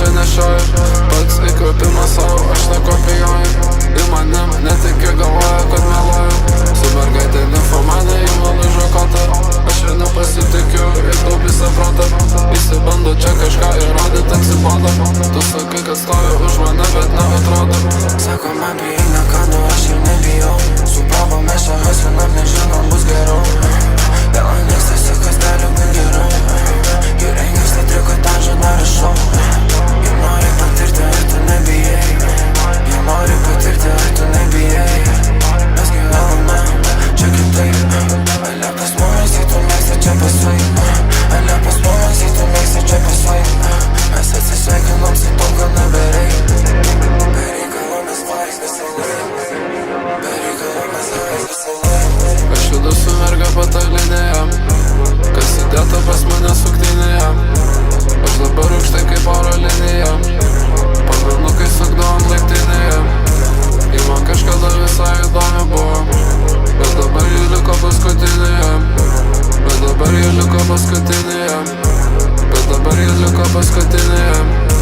čia nešioju. Pats įkvėpimas savo, aš nekopijuoju. Į manim netiki, galvoja, kad meluoju. Su mergaitė nefomane, į mano žakotą. Aš ir nepasitikiu, ir taupys aprotą. Įsibando čia kažką įrodyt, atsibodo. Tu sakai, kad stovi už mane, bet neatrodo. Sako man bijai nekadu, aš ir nebijau. Su provo mes čia haslinam, nežinom, bus geriau. Vėl nieks tiesiog gali būt geriau. Ir rengis tai trikotažą nerašau. Jie nori patirti, ar tu nebijai. Jie nori patirti, ar tu nebijai. Mes gyvename čia kitaip. Ale pas mumis, jei tu mėgsti čia pasvaip. Ale pas mumis, jei tu mėgsti čia pasvaip. Mes atsisveikinom su to, gal nebereik. Bereikalo mes varis visai laik. Bereikalo mes varis visai laik. Aš judu su merga patalynėje, kas įdėta pas mane suktinėje. Aš dabar aukštai kaip oro linija. Pamenu, kai sukdavom laiptinėje. Ji man kažkada visai įdomi buvo, bet dabar ji liko paskutinėje. Bet dabar ji liko paskutinėje. Bet dabar ji liko paskutinėje.